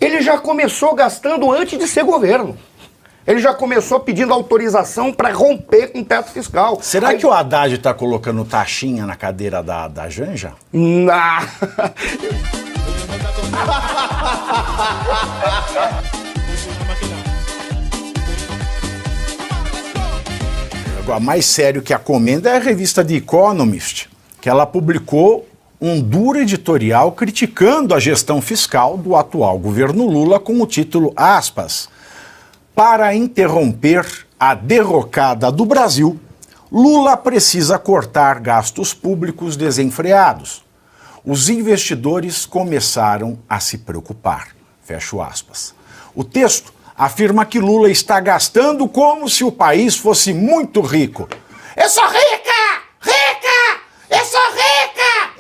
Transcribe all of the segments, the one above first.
Ele já começou gastando antes de ser governo. Ele já começou pedindo autorização para romper com o teto fiscal. Será que o Haddad está colocando taxinha na cadeira da Janja? Não. Agora, mais sério que a comenda é a revista The Economist, que ela publicou um duro editorial criticando a gestão fiscal do atual governo Lula com o título, aspas, para interromper a derrocada do Brasil, Lula precisa cortar gastos públicos desenfreados. Os investidores começaram a se preocupar. Fecho aspas. O texto afirma que Lula está gastando como se o país fosse muito rico. Eu sou rica! Rica! Eu sou rica!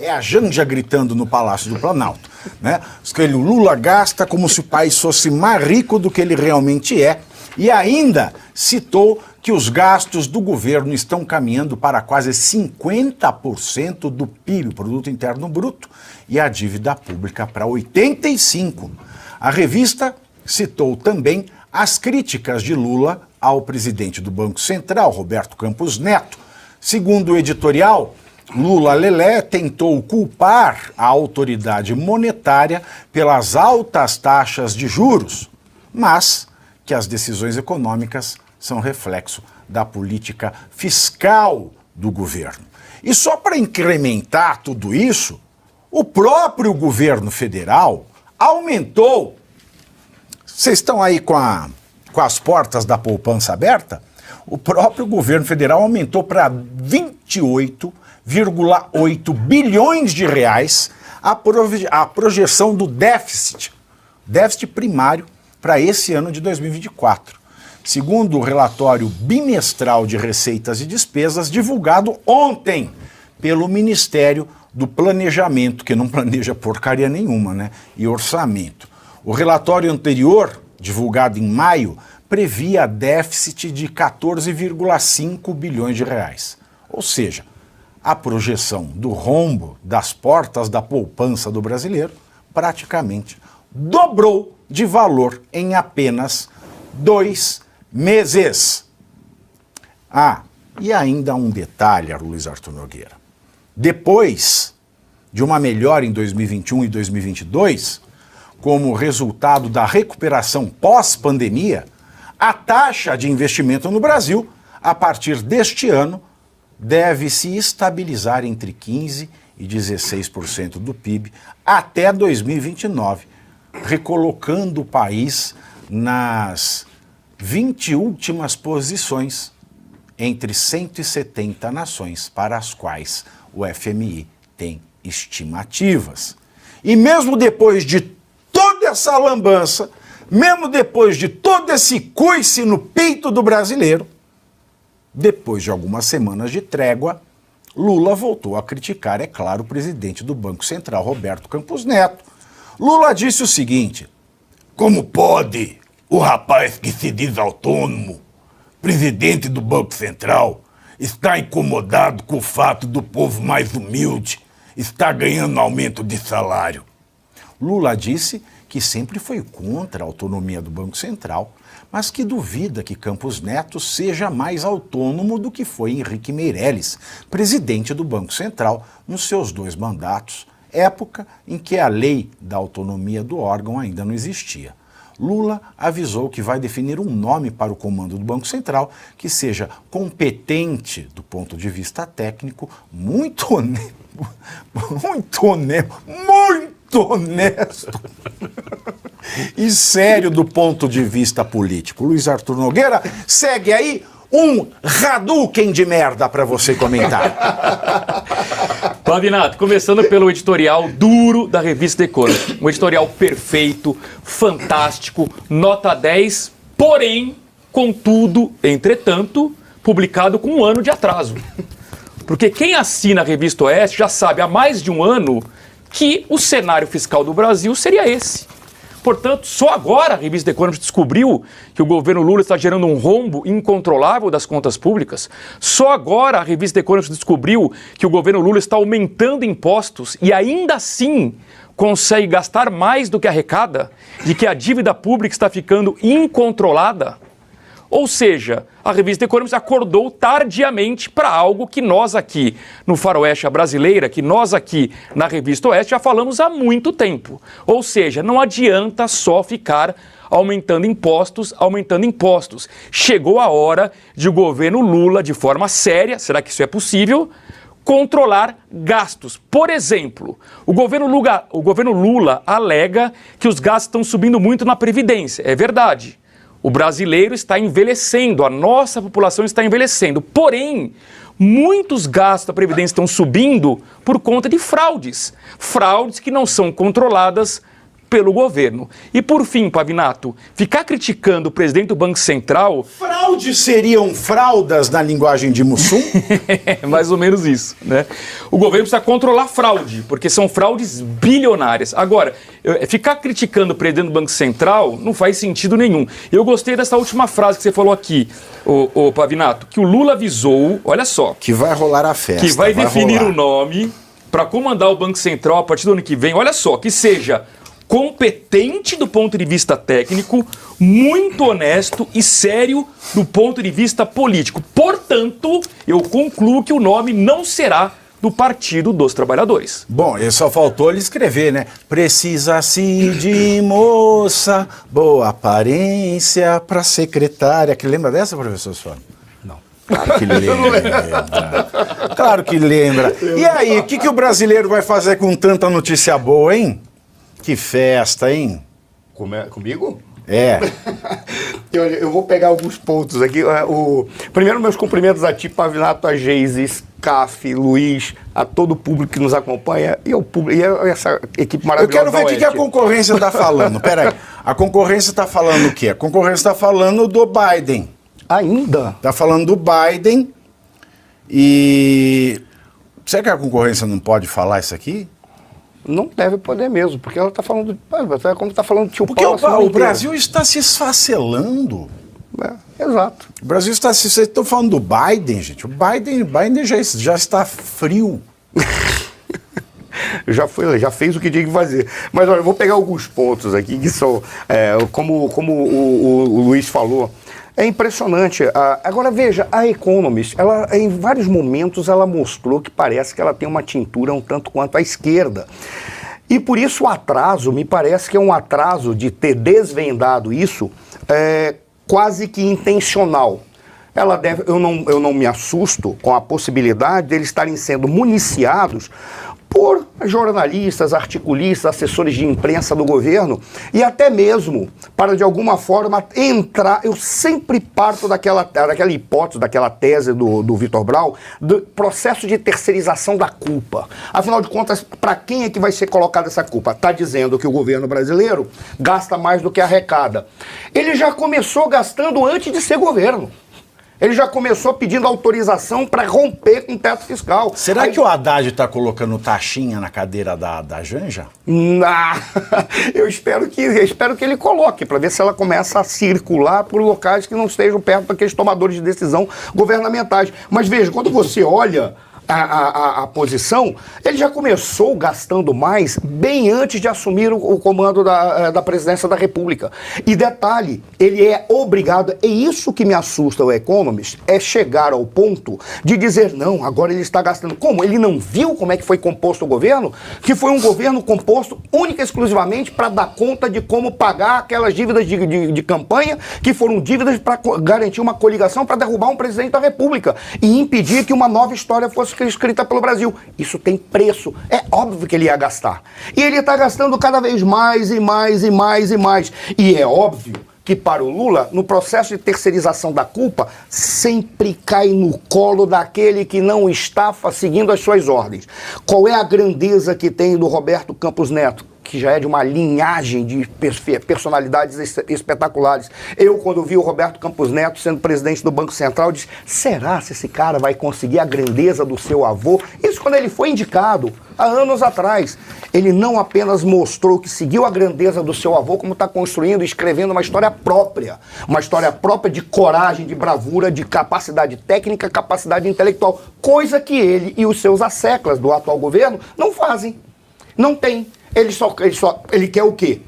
É a Janja gritando no Palácio do Planalto, né? O Lula gasta como se o país fosse mais rico do que ele realmente é. E ainda citou que os gastos do governo estão caminhando para quase 50% do PIB, Produto Interno Bruto, e a dívida pública para 85%. A revista citou também as críticas de Lula ao presidente do Banco Central, Roberto Campos Neto. Segundo o editorial, Lula Lelé tentou culpar a autoridade monetária pelas altas taxas de juros, mas que as decisões econômicas são reflexo da política fiscal do governo. E só para incrementar tudo isso, o próprio governo federal aumentou. Vocês estão aí com as portas da poupança aberta? O próprio governo federal aumentou para 28,8 bilhões de reais a projeção do déficit primário para esse ano de 2024. Segundo o relatório bimestral de receitas e despesas divulgado ontem pelo Ministério do Planejamento, que não planeja porcaria nenhuma, né? E orçamento. O relatório anterior, divulgado em maio, previa déficit de 14,5 bilhões de reais. Ou seja, a projeção do rombo das portas da poupança do brasileiro praticamente dobrou de valor em apenas 2 meses. Ah, e ainda um detalhe, Luiz Arthur Nogueira. Depois de uma melhora em 2021 e 2022, como resultado da recuperação pós-pandemia, a taxa de investimento no Brasil, a partir deste ano, deve se estabilizar entre 15% e 16% do PIB até 2029, recolocando o país nas 20 últimas posições entre 170 nações para as quais o FMI tem estimativas. E mesmo depois de toda essa lambança, mesmo depois de todo esse coice no peito do brasileiro, depois de algumas semanas de trégua, Lula voltou a criticar, é claro, o presidente do Banco Central, Roberto Campos Neto. Lula disse o seguinte: como pode o rapaz que se diz autônomo, presidente do Banco Central, estar incomodado com o fato do povo mais humilde estar ganhando aumento de salário? Lula disse que sempre foi contra a autonomia do Banco Central, mas que duvida que Campos Neto seja mais autônomo do que foi Henrique Meirelles, presidente do Banco Central, nos seus 2 mandatos, época em que a lei da autonomia do órgão ainda não existia. Lula avisou que vai definir um nome para o comando do Banco Central que seja competente do ponto de vista técnico, muito honesto e sério do ponto de vista político. Luiz Arthur Nogueira, segue aí um Hadouken de merda para você comentar. Pavinato, começando pelo editorial duro da revista The Economist. Um editorial perfeito, fantástico, nota 10, porém, contudo, entretanto, publicado com 1 ano de atraso. Porque quem assina a revista Oeste já sabe há mais de 1 ano que o cenário fiscal do Brasil seria esse. Portanto, só agora a revista The Economist descobriu que o governo Lula está gerando um rombo incontrolável das contas públicas. Só agora a revista The Economist descobriu que o governo Lula está aumentando impostos e ainda assim consegue gastar mais do que arrecada, de que a dívida pública está ficando incontrolada. Ou seja, a revista Economist acordou tardiamente para algo que nós aqui no Faroeste Brasileira, que nós aqui na Revista Oeste já falamos há muito tempo. Ou seja, não adianta só ficar aumentando impostos. Chegou a hora de o governo Lula, de forma séria, será que isso é possível, controlar gastos. Por exemplo, o governo Lula alega que os gastos estão subindo muito na Previdência. É verdade. O brasileiro está envelhecendo, a nossa população está envelhecendo. Porém, muitos gastos da Previdência estão subindo por conta de fraudes. Fraudes que não são controladas pelo governo. E por fim, Pavinato, ficar criticando o presidente do Banco Central... Fraudes seriam fraldas na linguagem de Mussum? É mais ou menos isso, né? O governo precisa controlar fraude, porque são fraudes bilionárias. Agora, ficar criticando o presidente do Banco Central não faz sentido nenhum. Eu gostei dessa última frase que você falou aqui, ô Pavinato, que o Lula avisou, olha só... Que vai rolar a festa. Que vai definir rolar o nome para comandar o Banco Central a partir do ano que vem. Olha só, que seja competente do ponto de vista técnico, muito honesto e sério do ponto de vista político. Portanto, eu concluo que o nome não será do Partido dos Trabalhadores. Bom, só faltou ele escrever, né? Precisa-se de moça, boa aparência para secretária. Que lembra dessa, professor Sônia? Não. Claro que lembra. Claro que lembra. E aí, o que o brasileiro vai fazer com tanta notícia boa, hein? Que festa, hein? Comigo? É. Eu vou pegar alguns pontos aqui. Primeiro, meus cumprimentos a ti, Pavinato, a Geise, Scaf, Luiz, a todo o público que nos acompanha e a essa equipe maravilhosa. Eu quero ver o que a concorrência está falando. Peraí. A concorrência está falando o quê? A concorrência está falando do Biden. Ainda? Está falando do Biden e... Será que a concorrência não pode falar isso aqui? Não deve poder mesmo, porque ela está falando... Como está falando de tio porque Paulo... o Brasil está se esfacelando. Exato. O Brasil está se... Vocês estão falando do Biden, gente. O Biden já está frio. Já fez o que tinha que fazer. Mas olha, eu vou pegar alguns pontos aqui que são... como o Luiz falou... É impressionante. Agora veja, a Economist, ela, em vários momentos ela mostrou que parece que ela tem uma tintura um tanto quanto à esquerda. E por isso o atraso, me parece que é um atraso de ter desvendado isso, quase que intencional. Ela deve, eu não me assusto com a possibilidade de eles estarem sendo municiados por jornalistas, articulistas, assessores de imprensa do governo e até mesmo para, de alguma forma, entrar... Eu sempre parto daquela hipótese, daquela tese do Vitor Braun, do processo de terceirização da culpa. Afinal de contas, para quem é que vai ser colocada essa culpa? Está dizendo que o governo brasileiro gasta mais do que arrecada. Ele já começou gastando antes de ser governo. Ele já começou pedindo autorização para romper com o teto fiscal. Será que o Haddad está colocando taxinha na cadeira da Janja? Eu espero que ele coloque, para ver se ela começa a circular por locais que não estejam perto daqueles tomadores de decisão governamentais. Mas veja, quando você olha a posição, ele já começou gastando mais bem antes de assumir o comando da presidência da República. E detalhe, ele é obrigado, é isso que me assusta o Economist, é chegar ao ponto de dizer, não, agora ele está gastando. Como? Ele não viu como é que foi composto o governo? Que foi um governo composto única e exclusivamente para dar conta de como pagar aquelas dívidas de campanha, que foram dívidas para garantir uma coligação para derrubar um presidente da República e impedir que uma nova história fosse escrita pelo Brasil. Isso tem preço. É óbvio que ele ia gastar. E ele está gastando cada vez mais e mais e mais e mais. E é óbvio que para o Lula, no processo de terceirização da culpa, sempre cai no colo daquele que não está seguindo as suas ordens. Qual é a grandeza que tem do Roberto Campos Neto? Que já é de uma linhagem de personalidades espetaculares. Eu, quando vi o Roberto Campos Neto sendo presidente do Banco Central, disse, será se esse cara vai conseguir a grandeza do seu avô? Isso quando ele foi indicado, há anos atrás. Ele não apenas mostrou que seguiu a grandeza do seu avô, como está construindo e escrevendo uma história própria de coragem, de bravura, de capacidade técnica, capacidade intelectual, coisa que ele e os seus asseclas do atual governo não fazem. Não tem. Ele quer o quê?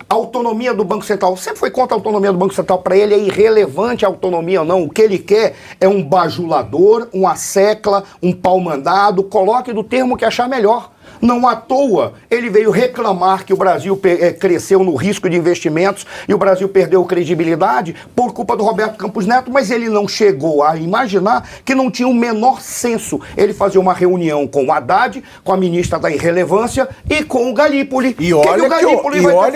A autonomia do Banco Central. Sempre foi contra a autonomia do Banco Central. Para ele é irrelevante a autonomia ou não. O que ele quer é um bajulador, um assecla, um pau-mandado. Coloque do termo que achar melhor. Não à toa, ele veio reclamar que o Brasil cresceu no risco de investimentos e o Brasil perdeu credibilidade por culpa do Roberto Campos Neto, mas ele não chegou a imaginar que não tinha o menor senso ele fazer uma reunião com o Haddad, com a ministra da Irrelevância e com o Galípoli. E olha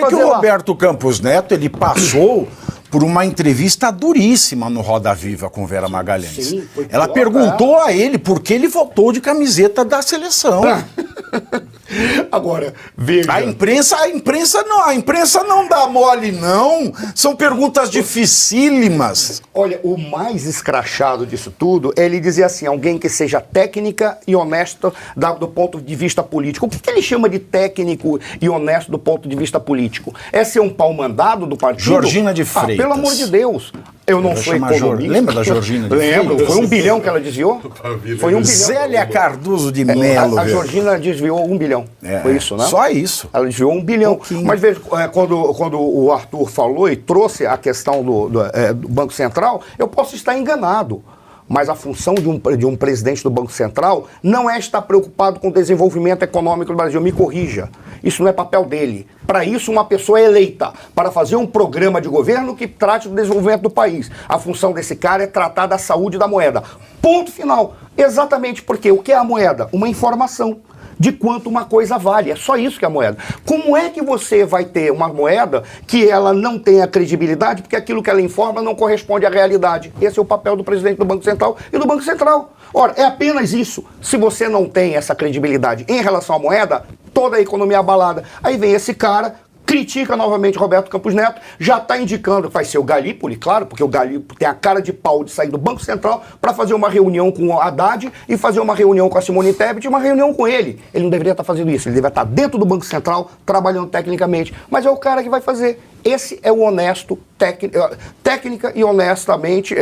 que o Roberto Campos Neto, ele passou por uma entrevista duríssima no Roda Viva com Vera Magalhães. Sim, ela perguntou a ele por que ele voltou de camiseta da seleção. Agora, veja. A imprensa não dá mole, não. São perguntas dificílimas. Olha, o mais escrachado disso tudo é ele dizer assim, alguém que seja técnica e honesta do ponto de vista político. O que ele chama de técnico e honesto do ponto de vista político? É ser um pau-mandado do partido? Georgina de Freitas. Pelo amor de Deus. Eu não sou economista. Lembra da Georgina de Freitas? Lembro. Foi 1 bilhão que ela desviou? Foi 1 bilhão. Zélia Cardoso de Mello. A Georgina desviou 1 bilhão. Foi isso, né? Só isso. Ela desviou 1 bilhão. Mas veja, quando o Arthur falou e trouxe a questão do Banco Central, eu posso estar enganado. Mas a função de um presidente do Banco Central não é estar preocupado com o desenvolvimento econômico do Brasil. Me corrija. Isso não é papel dele. Para isso, uma pessoa é eleita para fazer um programa de governo que trate do desenvolvimento do país. A função desse cara é tratar da saúde da moeda. Ponto final. Exatamente porque o que é a moeda? Uma informação de quanto uma coisa vale. É só isso que é a moeda. Como é que você vai ter uma moeda que ela não tenha credibilidade porque aquilo que ela informa não corresponde à realidade? Esse é o papel do presidente do Banco Central e do Banco Central. Ora, é apenas isso. Se você não tem essa credibilidade em relação à moeda, toda a economia é abalada. Aí vem esse cara, critica novamente Roberto Campos Neto, já está indicando que vai ser o Galípoli, claro, porque o Galípoli tem a cara de pau de sair do Banco Central para fazer uma reunião com o Haddad e fazer uma reunião com a Simone Tebet e uma reunião com ele. Ele não deveria estar fazendo isso, ele deveria estar dentro do Banco Central, trabalhando tecnicamente, mas é o cara que vai fazer. Esse é o honesto, técnica e honestamente,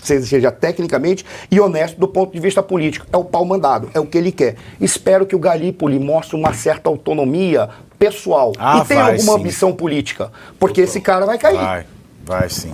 seja tecnicamente e honesto do ponto de vista político. É o pau-mandado, é o que ele quer. Espero que o Galípoli mostre uma certa autonomia pessoal e tenha alguma ambição política, porque esse cara vai cair. Vai sim.